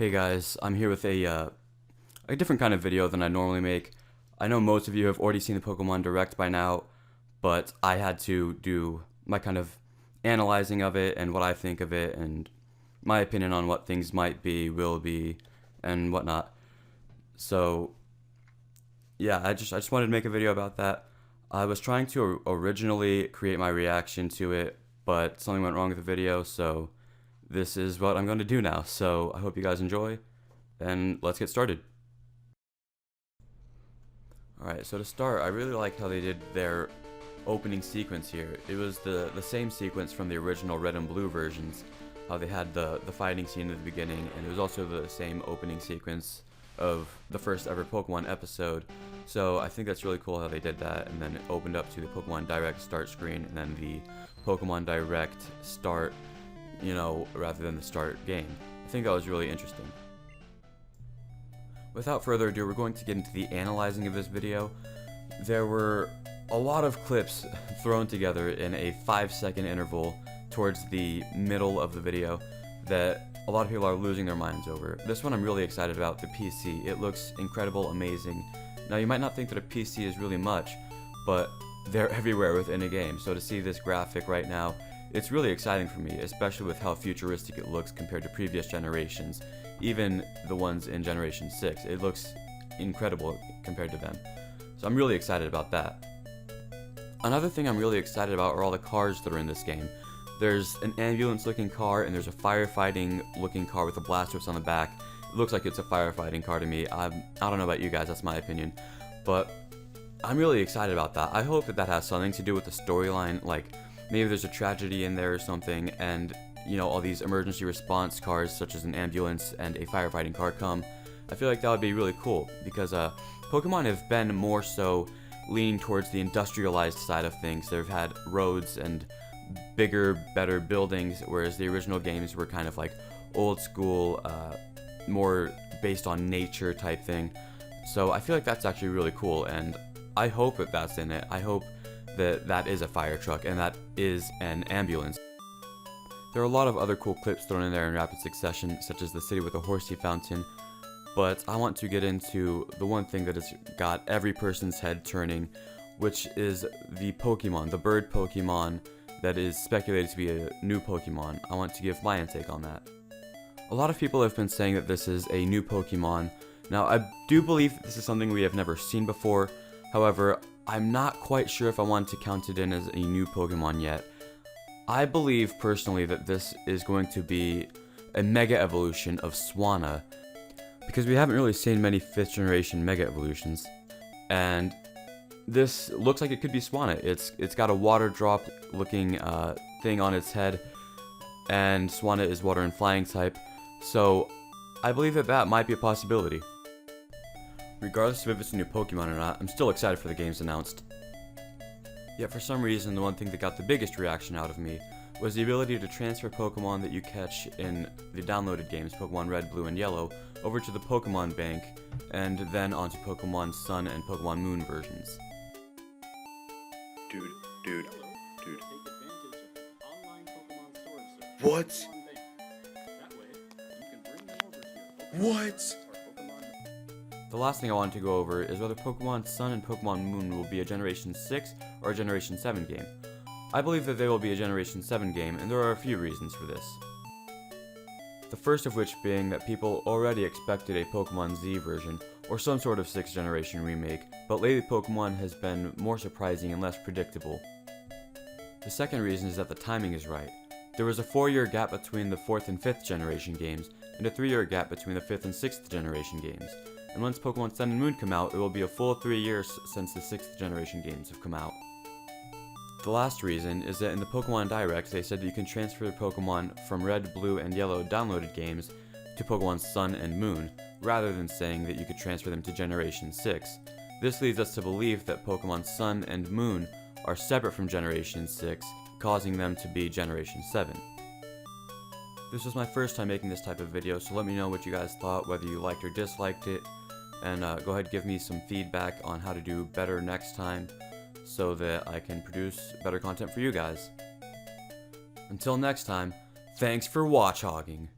Hey guys, I'm here with a different kind of video than I normally make. I know most of you have already seen the Pokemon Direct by now, but I had to do my kind of analyzing of it and what I think of it and my opinion on what things might be, will be, and whatnot. So yeah, I just wanted to make a video about that. I was trying to originally create my reaction to it, but something went wrong with the video, so this is what I'm going to do now. So I hope you guys enjoy, and let's get started. Alright, so to start, I really like how they did their opening sequence here. It was the same sequence from the original Red and Blue versions, how they had the fighting scene at the beginning, and it was also the same opening sequence of the first ever Pokemon episode. So I think that's really cool how they did that, and then it opened up to the Pokemon Direct start screen, and then the Pokemon Direct start, rather than the start game. I think that was really interesting. Without further ado, we're going to get into the analyzing of this video. There were a lot of clips thrown together in a 5-second interval towards the middle of the video that a lot of people are losing their minds over. This one I'm really excited about, the PC. It looks incredible, amazing. Now you might not think that a PC is really much, but they're everywhere within a game. So to see this graphic right now, it's really exciting for me, especially with how futuristic it looks compared to previous generations. Even the ones in Generation 6, it looks incredible compared to them. So I'm really excited about that. Another thing I'm really excited about are all the cars that are in this game. There's an ambulance looking car and there's a firefighting looking car with a Blastoise on the back. It looks like it's a firefighting car to me. I don't know about you guys, that's my opinion. But I'm really excited about that. I hope that that has something to do with the storyline, like maybe there's a tragedy in there or something, and all these emergency response cars such as an ambulance and a firefighting car come. I feel like that would be really cool because Pokemon have been more so leaning towards the industrialized side of things. They've had roads and bigger, better buildings, whereas the original games were kind of like old school, more based on nature type thing. So I feel like that's actually really cool, and I hope that that's in it. I hope that that is a fire truck and that is an ambulance. There are a lot of other cool clips thrown in there in rapid succession, such as the city with a horsey fountain, but I want to get into the one thing that has got every person's head turning, which is the Pokemon, the bird Pokemon that is speculated to be a new Pokemon. I want to give my intake on that. A lot of people have been saying that this is a new Pokemon. Now, I do believe that this is something we have never seen before. However, I'm not quite sure if I want to count it in as a new Pokemon yet. I believe personally that this is going to be a Mega Evolution of Swanna, because we haven't really seen many 5th generation Mega Evolutions, and this looks like it could be Swanna. It's got a water drop looking thing on its head, and Swanna is water and flying type, so I believe that that might be a possibility. Regardless of if it's a new Pokemon or not, I'm still excited for the games announced. Yet for some reason, the one thing that got the biggest reaction out of me was the ability to transfer Pokemon that you catch in the downloaded games, Pokemon Red, Blue, and Yellow, over to the Pokemon Bank, and then onto Pokemon Sun and Pokemon Moon versions. Dude. What? What? The last thing I want to go over is whether Pokemon Sun and Pokemon Moon will be a Generation 6 or a Generation 7 game. I believe that they will be a Generation 7 game, and there are a few reasons for this. The first of which being that people already expected a Pokemon Z version, or some sort of 6th generation remake, but lately Pokemon has been more surprising and less predictable. The second reason is that the timing is right. There was a 4-year gap between the 4th and 5th generation games, and a 3-year gap between the 5th and 6th generation games. And once Pokemon Sun and Moon come out, it will be a full 3 years since the 6th generation games have come out. The last reason is that in the Pokemon Direct, they said that you can transfer Pokemon from Red, Blue, and Yellow downloaded games to Pokemon Sun and Moon, rather than saying that you could transfer them to Generation 6. This leads us to believe that Pokemon Sun and Moon are separate from Generation 6, causing them to be Generation 7. This was my first time making this type of video, so let me know what you guys thought, whether you liked or disliked it, and go ahead and give me some feedback on how to do better next time so that I can produce better content for you guys. Until next time, thanks for watch hogging.